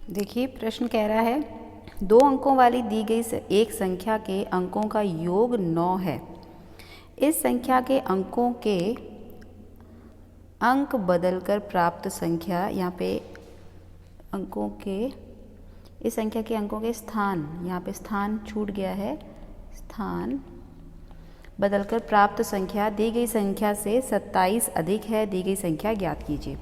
देखिए प्रश्न कह रहा है 2 अंकों वाली दी गई एक संख्या के अंकों का योग 9 है। इस संख्या के अंकों के अंक बदलकर प्राप्त संख्या, यहाँ पे अंकों के इस संख्या के अंकों के स्थान, यहाँ पे स्थान छूट गया है, स्थान बदलकर प्राप्त संख्या दी गई संख्या से 27 अधिक है, दी गई संख्या ज्ञात कीजिए।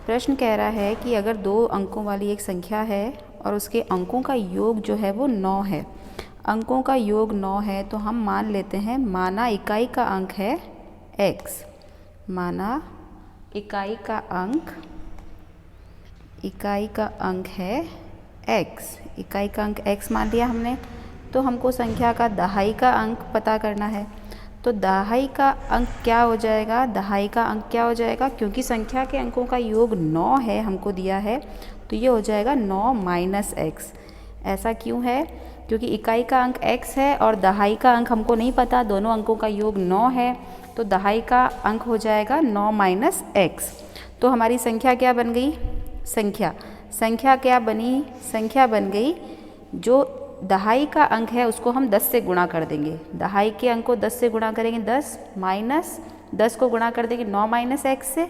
प्रश्न कह रहा है कि अगर 2 अंकों वाली एक संख्या है और उसके अंकों का योग जो है वो 9 है, अंकों का योग 9 है, तो हम मान लेते हैं, माना इकाई का अंक है x, माना इकाई का अंक है x, इकाई का अंक x मान लिया हमने। तो हमको संख्या का दहाई का अंक पता करना है। तो दहाई का अंक क्या हो जाएगा, दहाई का अंक क्या हो जाएगा, क्योंकि संख्या के अंकों का योग 9 है हमको दिया है, तो ये हो जाएगा 9 माइनस x। ऐसा क्यों है, क्योंकि इकाई का अंक x है और दहाई का अंक हमको नहीं पता, दोनों अंकों का योग 9 है, तो दहाई का अंक हो जाएगा 9 माइनस x। तो हमारी संख्या क्या बन गई, संख्या क्या बनी, संख्या बन गई जो दहाई का अंक है उसको हम 10 से गुणा कर देंगे, दहाई के अंक को 10 से गुणा करेंगे, 10 माइनस 10 को गुणा कर देंगे 9 माइनस x से,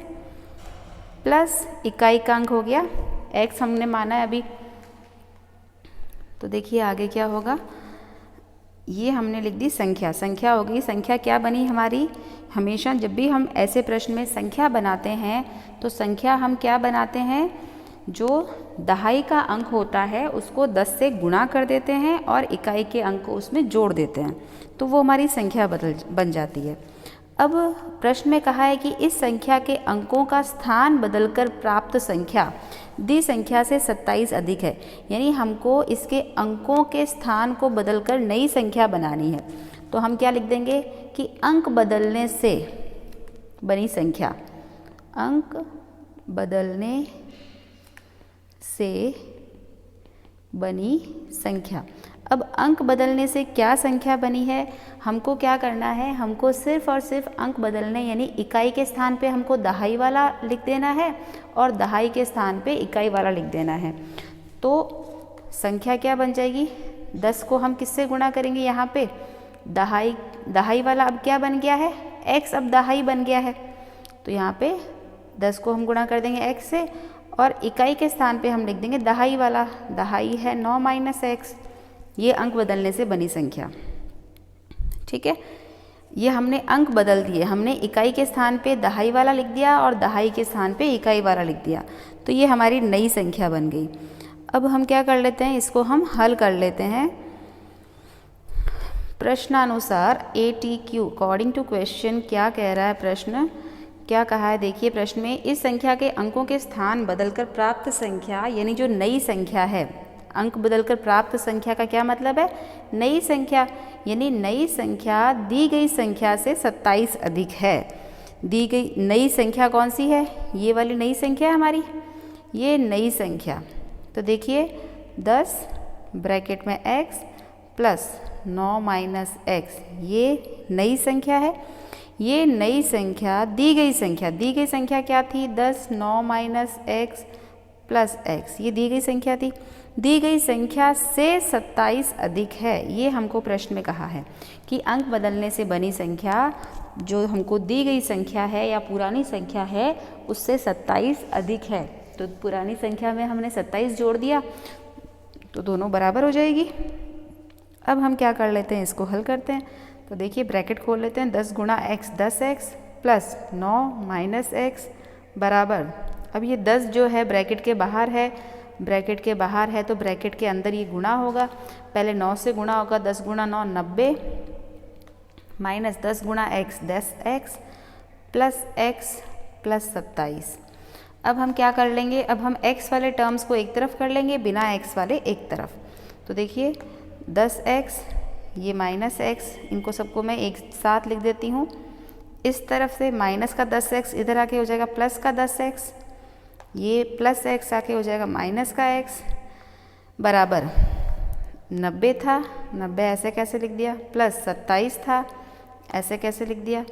प्लस इकाई का अंक हो गया x हमने माना है अभी। तो देखिए आगे क्या होगा, ये हमने लिख दी संख्या हो गई। संख्या क्या बनी हमारी, हमेशा जब भी हम ऐसे प्रश्न में संख्या बनाते हैं तो संख्या हम क्या बनाते हैं, जो दहाई का अंक होता है उसको 10 से गुणा कर देते हैं और इकाई के अंक को उसमें जोड़ देते हैं, तो वो हमारी संख्या बन जाती है। अब प्रश्न में कहा है कि इस संख्या के अंकों का स्थान बदलकर प्राप्त संख्या दी संख्या से 27 अधिक है, यानी हमको इसके अंकों के स्थान को बदलकर नई संख्या बनानी है। तो हम क्या लिख देंगे कि अंक बदलने से बनी संख्या, अंक बदलने से बनी संख्या। अब अंक बदलने से क्या संख्या बनी है, हमको क्या करना है, हमको सिर्फ और सिर्फ अंक बदलने, यानी इकाई के स्थान पे हमको दहाई वाला लिख देना है और दहाई के स्थान पे इकाई वाला लिख देना है। तो संख्या क्या बन जाएगी, 10 को हम किससे गुणा करेंगे, यहाँ पे दहाई वाला अब क्या बन गया है, x अब दहाई बन गया है, तो यहाँ पे 10 को हम गुणा कर देंगे x से और इकाई के स्थान पे हम लिख देंगे दहाई वाला, दहाई है 9 माइनस x। ये अंक बदलने से बनी संख्या, ठीक है। ये हमने अंक बदल दिए, हमने इकाई के स्थान पे दहाई वाला लिख दिया और दहाई के स्थान पे इकाई वाला लिख दिया, तो ये हमारी नई संख्या बन गई। अब हम क्या कर लेते हैं, इसको हम हल कर लेते हैं। प्रश्नानुसार ATQ अकॉर्डिंग टू क्वेश्चन क्या कह रहा है, प्रश्न क्या कहा है, देखिए प्रश्न में इस संख्या के अंकों के स्थान बदलकर प्राप्त संख्या, यानी जो नई संख्या है, अंक बदलकर प्राप्त संख्या का क्या मतलब है, नई संख्या, यानी नई संख्या दी गई संख्या से 27 अधिक है। दी गई नई संख्या कौन सी है, ये वाली नई संख्या है हमारी, ये नई संख्या। तो देखिए 10 ब्रैकेट में x प्लस 9 माइनस x, ये नई संख्या है। ये नई संख्या दी गई संख्या क्या थी, 10 9 माइनस x प्लस x, ये दी गई संख्या थी। दी गई संख्या से 27 अधिक है, ये हमको प्रश्न में कहा है कि अंक बदलने से बनी संख्या जो हमको दी गई संख्या है या पुरानी संख्या है उससे 27 अधिक है। तो पुरानी संख्या में हमने 27 जोड़ दिया तो दोनों बराबर हो जाएगी। अब हम क्या कर लेते हैं, इसको हल करते हैं। तो देखिए ब्रैकेट खोल लेते हैं, 10 गुणा x 10x plus 9 minus x बराबर, अब ये 10 जो है ब्रैकेट के बाहर है, तो ब्रैकेट के अंदर ये गुणा होगा, पहले 9 से गुणा होगा, 10 गुणा 9 90 माइनस 10 गुणा x 10x plus x plus 27। अब हम क्या कर लेंगे, अब हम x वाले टर्म्स को एक तरफ कर लेंगे, बिना x वाले एक तरफ। तो देखिए 10x ये माइनस x, इनको सबको मैं एक साथ लिख देती हूँ। इस तरफ से माइनस का 10x इधर आके हो जाएगा प्लस का 10x, ये प्लस x आके हो जाएगा माइनस का x बराबर 90 था, 90 ऐसे कैसे लिख दिया, प्लस 27 था ऐसे कैसे लिख दिया।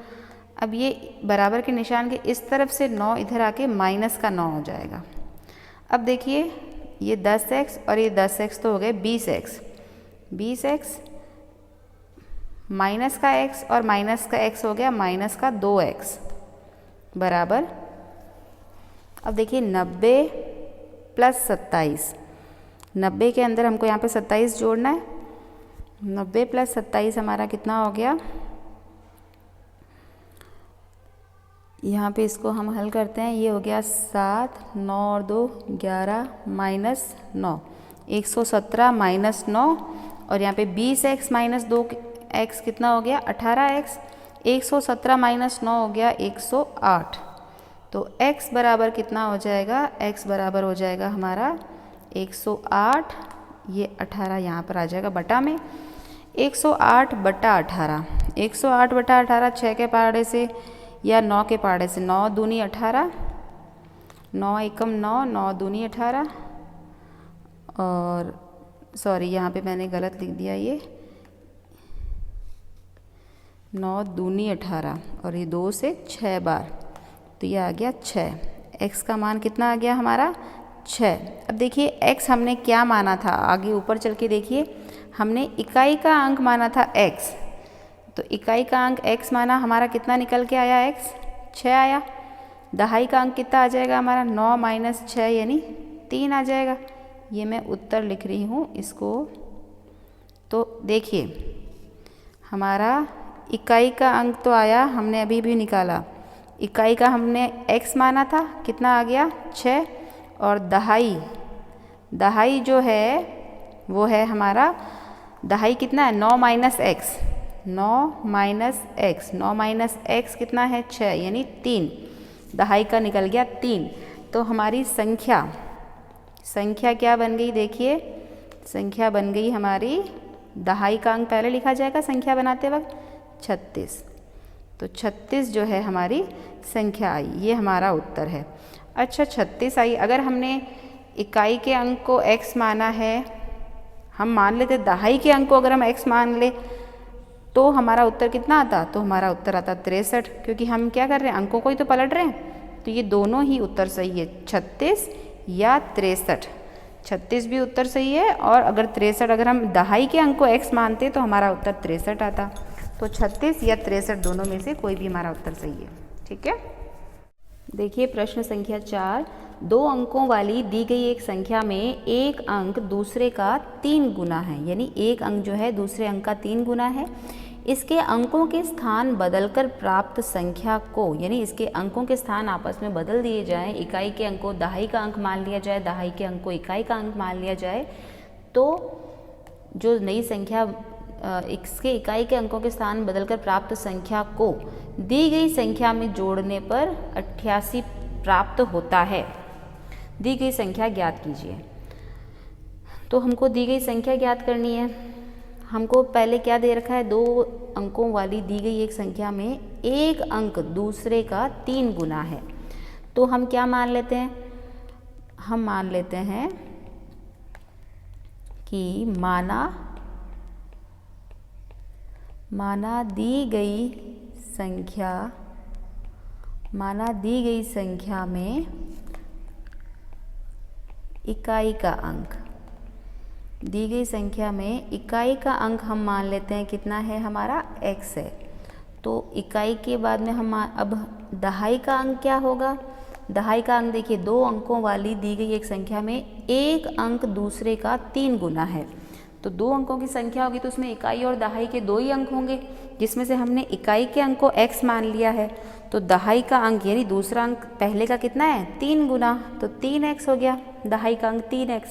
अब ये बराबर के निशान के इस तरफ से 9 इधर आके माइनस का 9 हो जाएगा। अब देखिए ये 10x और ये 10x तो हो गए 20x। 20x माइनस का x और माइनस का x हो गया माइनस का 2x बराबर। अब देखिए 90 प्लस 27, 90 के अंदर हमको यहाँ पे 27 जोड़ना है। 90 प्लस 27 हमारा कितना हो गया, यहाँ पे इसको हम हल करते हैं। ये हो गया 7, 9 और 2 11 माइनस 9, 117 माइनस 9 और यहाँ पे 20x माइनस 2x कितना हो गया 18x। 117 माइनस 9 हो गया 108। तो x बराबर कितना हो जाएगा, x बराबर हो जाएगा हमारा 108, ये 18 यहाँ पर आ जाएगा बटा में। 108 बटा 18, 108 बटा 18 6 के पहाड़े से या 9 के पहाड़े से, 9 दूनी 18, 9 एकम 9, 9 दूनी 18 और सॉरी यहाँ पे मैंने गलत लिख दिया, ये 9 दूनी 18 और ये 2 से 6 बार, तो ये आ गया 6। x का मान कितना आ गया हमारा 6। अब देखिए x हमने क्या माना था, आगे ऊपर चल के देखिए, हमने इकाई का अंक माना था x, तो इकाई का अंक x माना, हमारा कितना निकल के आया x 6 आया। दहाई का अंक कितना आ जाएगा हमारा 9 माइनस 6 यानी 3 आ जाएगा। ये मैं उत्तर लिख रही हूँ इसको। तो देखिए हमारा इकाई का अंक तो आया, हमने अभी भी निकाला, इकाई का हमने x माना था, कितना आ गया 6 और दहाई जो है वो है हमारा, दहाई कितना है 9 minus x, 9 minus x, 9 minus x कितना है 6 यानी 3, दहाई का निकल गया 3। तो हमारी संख्या क्या बन गई, देखिए संख्या बन गई हमारी, दहाई का अंक पहले लिखा जाएगा संख्या बनाते वक्त 36, तो 36 जो है हमारी संख्या आई, ये हमारा उत्तर है। अच्छा 36 आई, अगर हमने इकाई के अंक को x माना है, हम मान लेते दहाई के अंक को अगर हम x मान ले तो हमारा उत्तर कितना आता, तो हमारा उत्तर आता 63, क्योंकि हम क्या कर रहे हैं अंकों को ही तो पलट रहे हैं। तो ये दोनों ही उत्तर सही है, 36 या 63, 36 भी उत्तर सही है और अगर 63 अगर हम दहाई के अंक को x मानते तो हमारा उत्तर 63 आता। तो 36 या 63 दोनों में से कोई भी हमारा उत्तर सही है। ठीक है, देखिए प्रश्न संख्या 4, 2 अंकों वाली दी गई एक संख्या में एक अंक दूसरे का 3 गुना है, यानी एक अंक जो है दूसरे अंक का 3 गुना है। इसके अंकों के स्थान बदलकर प्राप्त संख्या को, यानी इसके अंकों के स्थान आपस में बदल दिए जाएं, इकाई के अंक को दहाई का अंक मान लिया जाए, दहाई के अंक को इकाई का अंक मान लिया जाए, तो जो नई संख्या इसके इकाई के अंकों के स्थान बदलकर प्राप्त संख्या को दी गई संख्या में जोड़ने पर 88 प्राप्त होता है। दी गई संख्या ज्ञात कीजिए। तो हमको दी गई संख्या ज्ञात करनी है। हमको पहले क्या दे रखा है, 2 अंकों वाली दी गई एक संख्या में एक अंक दूसरे का 3 गुना है। तो हम क्या मान लेते हैं, हम मान लेते हैं कि माना दी गई संख्या में इकाई का अंक, दी गई संख्या में इकाई का अंक हम मान लेते हैं कितना है हमारा x है। तो इकाई के बाद में हम अब दहाई का अंक क्या होगा, दहाई का अंक देखिए 2 अंकों वाली दी गई एक संख्या में एक अंक दूसरे का 3 गुना है। तो 2 अंकों की संख्या होगी तो उसमें इकाई और दहाई के 2 ही अंक होंगे, जिसमें से हमने इकाई के अंक को x मान लिया है। तो दहाई का अंक यानी दूसरा अंक पहले का कितना है 3 गुना, तो 3x हो गया, दहाई का अंक 3x।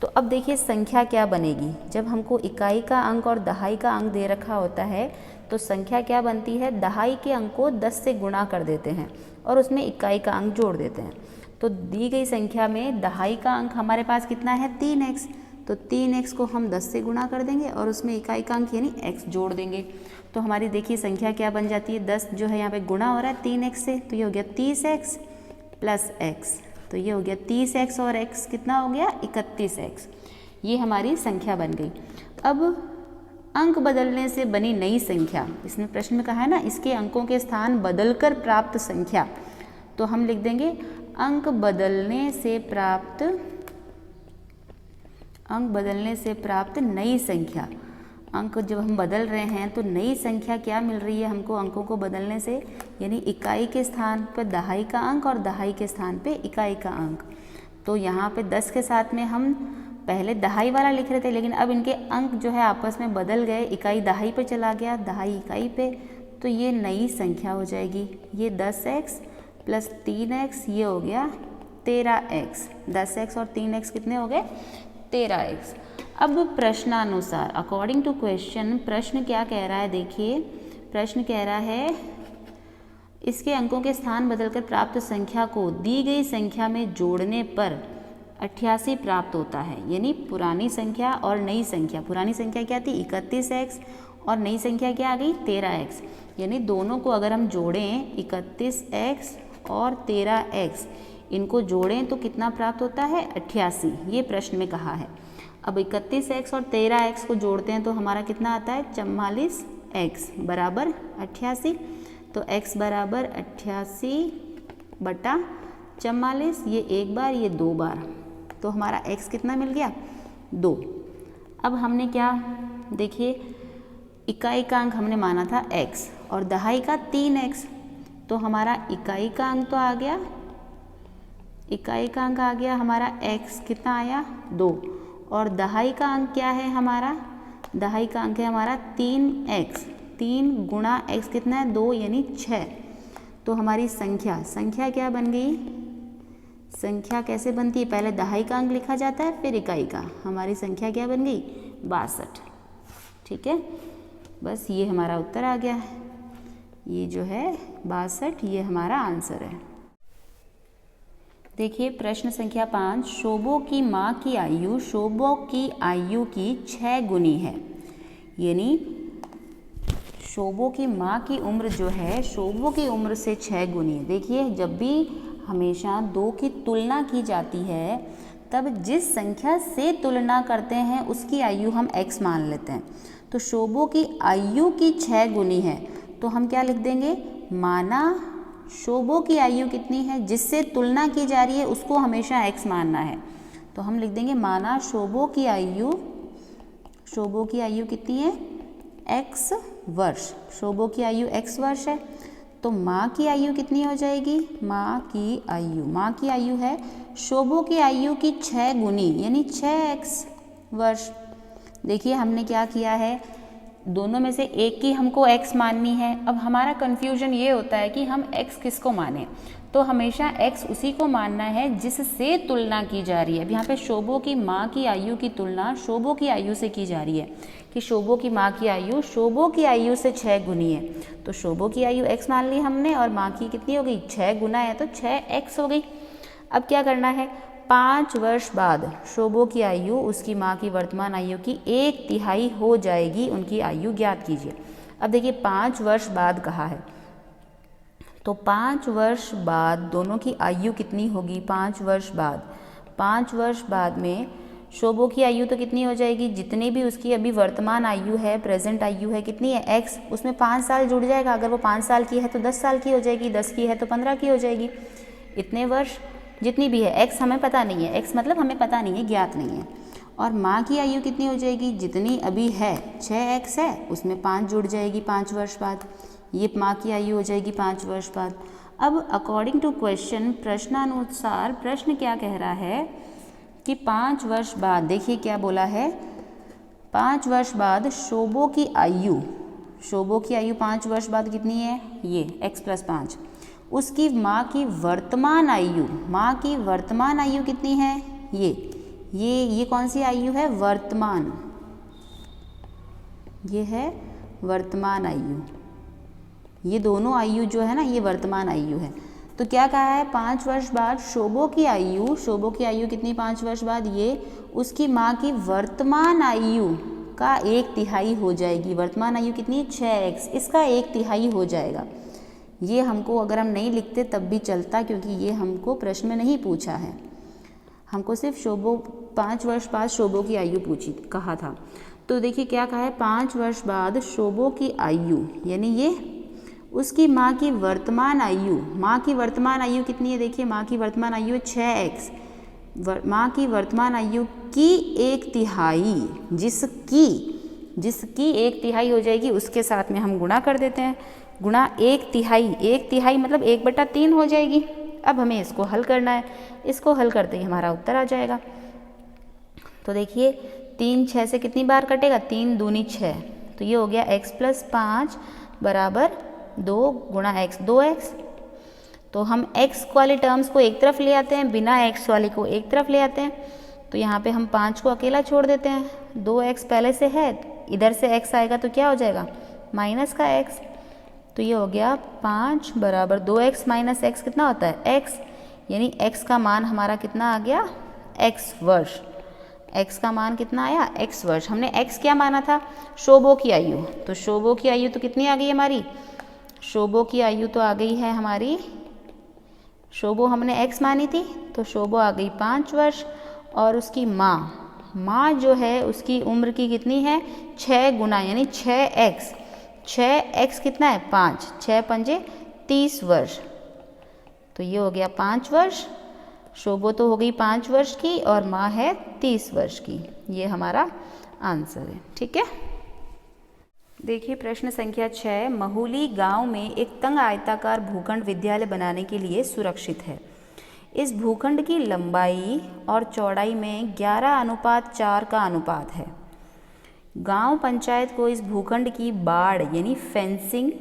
तो अब देखिए संख्या क्या बनेगी, जब हमको इकाई का अंक और दहाई का अंक दे रखा होता है तो संख्या क्या बनती है, दहाई के अंक को 10 से गुणा कर देते हैं और उसमें इकाई का अंक जोड़ देते हैं। तो दी गई संख्या में दहाई का अंक हमारे पास कितना है 3x, तो 3x को हम 10 से गुणा कर देंगे और उसमें इकाई का अंक यानी x जोड़ देंगे। तो हमारी देखिए संख्या क्या बन जाती है, 10 जो है यहाँ पे गुणा हो रहा है 3x से, तो ये हो गया 30x प्लस x, तो ये हो गया 30x और x कितना हो गया 31x। ये हमारी संख्या बन गई। अब अंक बदलने से बनी नई संख्या, इसमें प्रश्न में कहा है ना इसके अंकों के स्थान बदलकर प्राप्त संख्या, तो हम लिख देंगे अंक बदलने से प्राप्त अंक बदलने से प्राप्त नई संख्या। अंक जब हम बदल रहे हैं तो नई संख्या क्या मिल रही है हमको अंकों को बदलने से, यानी इकाई के स्थान पर दहाई का अंक और दहाई के स्थान पे इकाई का अंक। तो यहाँ पे 10 के साथ में हम पहले दहाई वाला लिख रहे थे, लेकिन अब इनके अंक जो है आपस में बदल गए, इकाई दहाई पे चला गया, दहाई इकाई पे, तो ये नई संख्या हो जाएगी। ये 10x प्लस 3x, ये हो गया 13x। 10x और 3x कितने हो गए? 13x। अब प्रश्नानुसार अकॉर्डिंग टू क्वेश्चन प्रश्न क्या कह रहा है, देखिए प्रश्न कह रहा है इसके अंकों के स्थान बदलकर प्राप्त संख्या को दी गई संख्या में जोड़ने पर 88 प्राप्त होता है। यानी पुरानी संख्या और नई संख्या, पुरानी संख्या क्या थी 31x और नई संख्या क्या आ गई 13x, यानी दोनों को अगर हम जोड़ें 31x और 13x, इनको जोड़ें तो कितना प्राप्त होता है 88, ये प्रश्न में कहा है। अब 31x और 13x को जोड़ते हैं तो हमारा कितना आता है 44x बराबर 88। तो x बराबर 88/44, ये एक बार ये दो बार, तो हमारा x कितना मिल गया 2। अब हमने क्या, देखिए इकाई का अंक हमने माना था x और दहाई का 3x, तो हमारा इकाई का अंक तो आ गया, इकाई का अंक आ गया हमारा x कितना आया 2, और दहाई का अंक क्या है हमारा, दहाई का अंक है हमारा 3x, 3 गुणा x कितना है 2 यानी 6। तो हमारी संख्या क्या बन गई, संख्या कैसे बनती है, पहले दहाई का अंक लिखा जाता है फिर इकाई का, हमारी संख्या क्या बन गई 62। ठीक है, बस ये हमारा उत्तर आ गया है, ये जो है 62, ये हमारा आंसर है। देखिए प्रश्न संख्या 5, शोभो की माँ की आयु शोभो की आयु की 6 गुनी है। यानी शोभो की माँ की उम्र जो है शोभो की उम्र से 6 गुनी है। देखिए जब भी हमेशा 2 की तुलना की जाती है तब जिस संख्या से तुलना करते हैं उसकी आयु हम x मान लेते हैं। तो शोभो की आयु की 6 गुनी है, तो हम क्या लिख देंगे, माना शोभो की आयु कितनी है, जिससे तुलना की जा रही है उसको हमेशा x मानना है। तो हम लिख देंगे माना शोभो की आयु कितनी है x वर्ष, शोभो की आयु x वर्ष है। तो माँ की आयु कितनी हो जाएगी, माँ की आयु है शोभो की आयु की 6 गुनी यानी 6x वर्ष। देखिए हमने क्या किया है, दोनों में से एक की हमको x माननी है। अब हमारा कन्फ्यूजन ये होता है कि हम x किसको माने, तो हमेशा x उसी को मानना है जिससे तुलना की जा रही है। अब यहाँ पे शोभो की माँ की आयु की तुलना शोभो की आयु से की जा रही है कि शोभो की माँ की आयु शोभो की आयु से 6 गुनी है। तो शोभो की आयु x मान ली हमने और माँ की कितनी हो गई 6 गुना है तो 6x हो गई। अब क्या करना है, 5 वर्ष बाद शोभो की आयु उसकी माँ की वर्तमान आयु की 1/3 हो जाएगी, उनकी आयु ज्ञात कीजिए। अब देखिए 5 वर्ष बाद कहा है, तो 5 वर्ष बाद दोनों की आयु कितनी होगी, 5 वर्ष बाद में शोभो की आयु तो कितनी हो जाएगी, जितनी भी उसकी अभी वर्तमान आयु है, प्रेजेंट आयु है कितनी है x, उसमें 5 साल जुड़ जाएगा। अगर वो 5 साल की है तो 10 साल की हो जाएगी, 10 की है तो 15 की हो जाएगी। इतने वर्ष जितनी भी है, x हमें पता नहीं है, x मतलब हमें पता नहीं है, ज्ञात नहीं है। और माँ की आयु कितनी हो जाएगी, जितनी अभी है 6x है उसमें 5 जुड़ जाएगी 5 वर्ष बाद, ये माँ की आयु हो जाएगी 5 वर्ष बाद। अब अकॉर्डिंग टू क्वेश्चन प्रश्नानुसार प्रश्न क्या कह रहा है कि 5 वर्ष बाद, देखिए क्या बोला है, 5 वर्ष बाद शोभो की आयु 5 वर्ष बाद कितनी है, ये x + 5, उसकी माँ की वर्तमान आयु कितनी है, ये कौन सी आयु है, वर्तमान, ये है वर्तमान आयु, ये दोनों आयु जो है ना ये वर्तमान आयु है। तो क्या कहा है, 5 वर्ष बाद शोभो की आयु कितनी 5 वर्ष बाद, ये उसकी माँ की वर्तमान आयु का 1/3 हो जाएगी। वर्तमान आयु कितनी 6x, इसका 1/3 हो जाएगा। ये हमको अगर हम नहीं लिखते तब भी चलता, क्योंकि ये हमको प्रश्न में नहीं पूछा है, हमको सिर्फ 5 वर्ष बाद शोभो की आयु कहा था। तो देखिए क्या कहा है, 5 वर्ष बाद शोभो की आयु यानी ये उसकी माँ की वर्तमान आयु कितनी है, देखिए माँ की वर्तमान आयु है 6x, माँ की वर्तमान आयु की 1/3 जिसकी 1/3 हो जाएगी उसके साथ में हम गुणा कर देते हैं। गुणा 1/3 मतलब 1/3 हो जाएगी। अब हमें इसको हल करना है, इसको हल करते ही हमारा उत्तर आ जाएगा। तो देखिए 3 6 से कितनी बार कटेगा, 3 दूनी 6, तो ये हो गया x + 5 बराबर 2 गुणा x 2x। तो हम x वाले टर्म्स को एक तरफ ले आते हैं, बिना x वाले को एक तरफ ले आते हैं। तो यहाँ पे हम 5 को अकेला छोड़ देते हैं, 2x पहले से है, इधर से x आएगा तो क्या हो जाएगा माइनस का x। तो ये हो गया 5 बराबर 2x माइनस x कितना होता है x, यानी x का मान हमारा कितना आ गया x वर्ष। x का मान कितना आया x वर्ष। हमने x क्या माना था, शोभो की आयु, तो शोभो की आयु तो कितनी आ गई हमारी, शोभो की आयु तो आ गई है हमारी, शोभो हमने x मानी थी तो शोभो आ गई 5 वर्ष। और उसकी माँ जो है उसकी उम्र की कितनी है 6 गुना यानी 6x, 6x कितना है 5, 6 पंजे 30 वर्ष। तो ये हो गया 5 वर्ष, शोभो तो हो गई 5 वर्ष की और माँ है 30 वर्ष की। ये हमारा आंसर है, ठीक है। देखिए प्रश्न संख्या 6, महुली गांव में एक तंग आयताकार भूखंड विद्यालय बनाने के लिए सुरक्षित है। इस भूखंड की लंबाई और चौड़ाई में 11:4 का अनुपात है। गांव पंचायत को इस भूखंड की बाड़ यानी फेंसिंग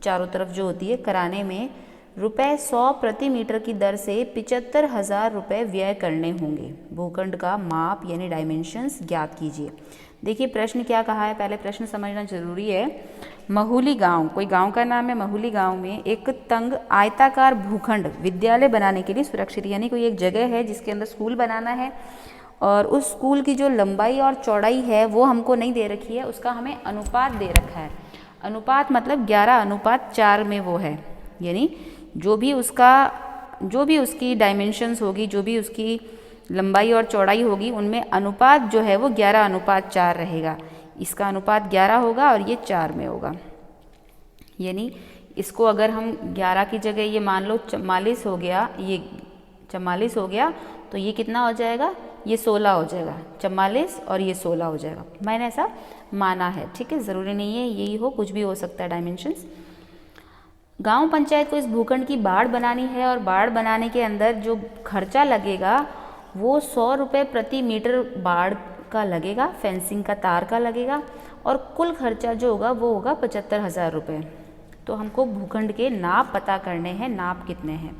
चारों तरफ जो होती है कराने में ₹100 प्रति मीटर की दर से 75,000 रुपये व्यय करने होंगे। भूखंड का माप यानी डायमेंशंस ज्ञात कीजिए। देखिए प्रश्न क्या कहा है, पहले प्रश्न समझना जरूरी है। महुली गांव, कोई गांव का नाम है, महुली गांव में एक तंग आयताकार भूखंड विद्यालय बनाने के लिए सुरक्षित, यानी कोई एक जगह है जिसके अंदर स्कूल बनाना है और उस स्कूल की जो लंबाई और चौड़ाई है वो हमको नहीं दे रखी है, उसका हमें अनुपात दे रखा है। अनुपात मतलब 11:4 में वो है, यानी जो भी उसकी डायमेंशंस होगी, जो भी उसकी लंबाई और चौड़ाई होगी, उनमें अनुपात जो है वो 11:4 रहेगा। इसका अनुपात 11 होगा और ये 4 में होगा, यानी इसको अगर हम 11 की जगह ये मान लो 44 हो गया, ये 44 हो गया तो ये कितना हो जाएगा, ये 16 हो जाएगा। 44 और ये 16 हो जाएगा, मैंने ऐसा माना है, ठीक है। ज़रूरी नहीं है यही हो, कुछ भी हो सकता है डायमेंशंस। गांव पंचायत को इस भूखंड की बाड़ बनानी है और बाड़ बनाने के अंदर जो खर्चा लगेगा वो 100 रुपये प्रति मीटर बाड़ का लगेगा, फेंसिंग का तार का लगेगा और कुल खर्चा जो होगा वो होगा 75,000 रुपये। तो हमको भूखंड के नाप पता करने हैं, नाप कितने हैं।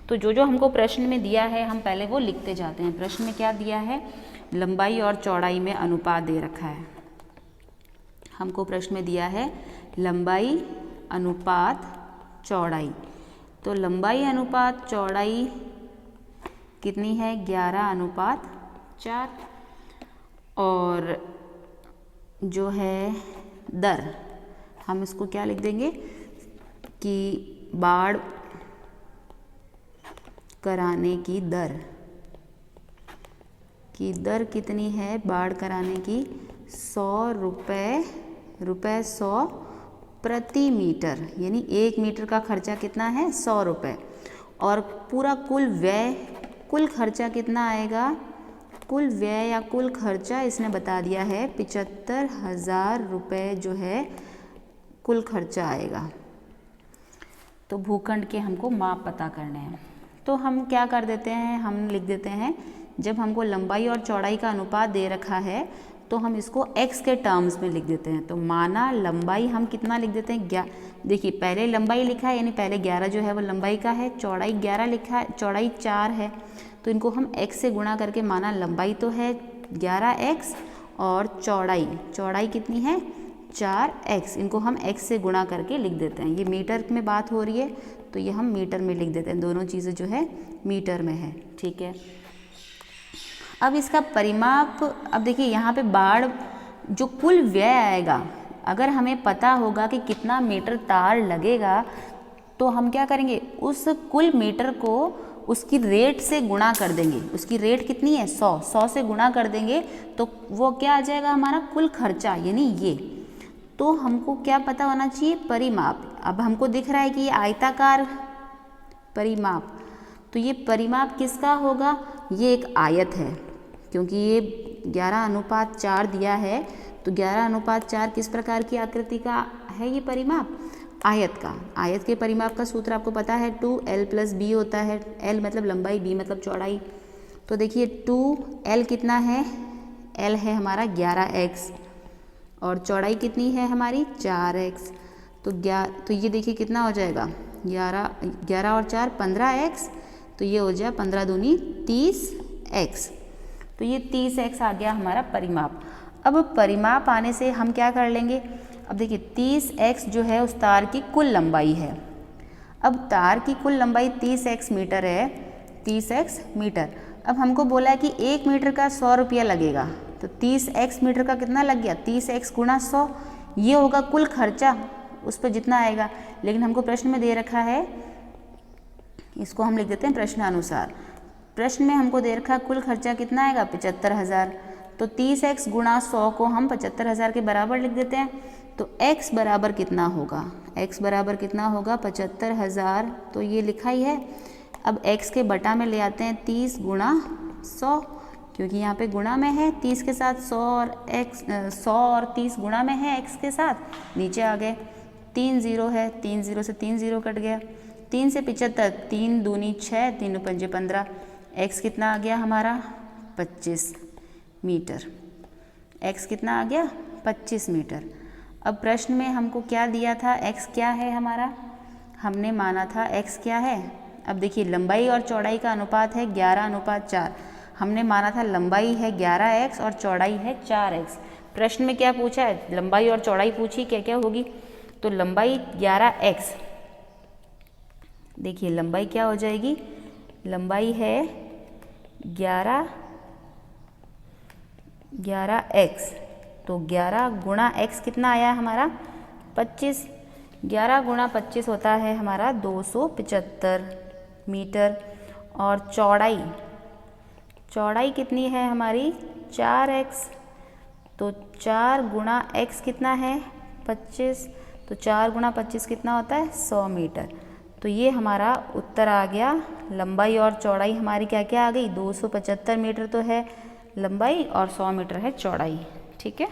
तो जो हमको प्रश्न में दिया है हम पहले वो लिखते जाते हैं। प्रश्न में क्या दिया है, लंबाई और चौड़ाई में अनुपात दे रखा है। हमको प्रश्न में दिया है लंबाई अनुपात चौड़ाई, तो लंबाई अनुपात चौड़ाई कितनी है 11:4 और जो है दर, हम इसको क्या लिख देंगे कि बाड़ कराने की दर कितनी है, बाड़ कराने की 100 रुपये 100 प्रति मीटर, यानी 1 मीटर का खर्चा कितना है 100 रुपये। और पूरा कुल खर्चा कितना आएगा, कुल व्यय या कुल खर्चा इसने बता दिया है 75,000 रुपये जो है कुल खर्चा आएगा। तो भूखंड के हमको माप पता करने हैं, तो हम क्या कर देते हैं, हम लिख देते हैं जब हमको लंबाई और चौड़ाई का अनुपात दे रखा है तो हम इसको x के टर्म्स में लिख देते हैं। तो माना लंबाई हम कितना लिख देते हैं, देखिए पहले लंबाई लिखा है यानी पहले 11 जो है वो लंबाई का है, चौड़ाई 11 लिखा है, चौड़ाई 4 है, तो इनको हम x से गुणा करके माना लंबाई तो है 11x और चौड़ाई कितनी है 4x, इनको हम x से गुणा करके लिख देते हैं। ये मीटर में बात हो रही है तो ये हम मीटर में लिख देते हैं, दोनों चीज़ें जो है मीटर में है, ठीक है। अब इसका परिमाप, अब देखिए यहाँ पे बाड़ जो कुल व्यय आएगा, अगर हमें पता होगा कि कितना मीटर तार लगेगा तो हम क्या करेंगे, उस कुल मीटर को उसकी रेट से गुणा कर देंगे। उसकी रेट कितनी है 100 से गुणा कर देंगे तो वो क्या आ जाएगा हमारा कुल खर्चा, यानी ये। तो हमको क्या पता होना चाहिए, परिमाप। अब हमको दिख रहा है कि ये आयताकार परिमाप, तो ये परिमाप किसका होगा, ये एक आयत है, क्योंकि ये 11:4 दिया है, तो 11:4 किस प्रकार की आकृति का है ये परिमाप? आयत का। आयत के परिमाप का सूत्र आपको पता है 2l + b होता है। l मतलब लंबाई, b मतलब चौड़ाई। तो देखिए 2l कितना है? l है हमारा 11x और चौड़ाई कितनी है हमारी? 4x। तो ये देखिए कितना हो जाएगा? 11 और 4 15x, तो ये हो जाए 15 दूनी 30x। तो ये 30x आ गया हमारा परिमाप। अब परिमाप आने से हम क्या कर लेंगे? अब देखिए 30x जो है उस तार की कुल लंबाई है। अब तार की कुल लंबाई 30x मीटर है, 30x मीटर। अब हमको बोला है कि 1 मीटर का 100 रुपया लगेगा, तो 30x मीटर का कितना लग गया? 30x × 100, ये होगा कुल खर्चा, उस पर जितना आएगा। लेकिन हमको प्रश्न में दे रखा है, इसको हम लिख देते हैं प्रश्नानुसार। प्रश्न में हमको दे रखा कुल खर्चा कितना आएगा? 75,000। तो 30x × 100 को हम 75,000 के बराबर लिख देते हैं। तो x बराबर कितना होगा? x बराबर कितना होगा? 75,000। तो ये लिखा ही है। अब x के बटा में ले आते हैं 30 × 100, क्योंकि यहाँ पे गुणा में है 30 के साथ 100 और 30 गुणा में है x के साथ। नीचे आ गए 3 0 है, 3 0 से 3 0 कट गया। 3 से 75, 3 दूनी 6, 3 पंजे 15। x कितना आ गया हमारा? 25 मीटर। x कितना आ गया? 25 मीटर। अब प्रश्न में हमको क्या दिया था? x क्या है हमारा? हमने माना था x क्या है? अब देखिए लंबाई और चौड़ाई का अनुपात है 11:4। हमने माना था लंबाई है 11x और चौड़ाई है 4x। प्रश्न में क्या पूछा है? लंबाई और चौड़ाई पूछी, क्या क्या होगी? तो लंबाई 11x, देखिए लंबाई क्या हो जाएगी? लंबाई है 11x, तो 11 × x कितना आया हमारा? 25। 11 × 25 होता है हमारा 275 मीटर। और चौड़ाई कितनी है हमारी? 4x। तो 4 × x कितना है? 25। तो 4 × 25 कितना होता है? 100 मीटर। तो ये हमारा उत्तर आ गया। लंबाई और चौड़ाई हमारी क्या क्या आ गई? 275 मीटर तो है लंबाई और 100 मीटर है चौड़ाई। ठीक है।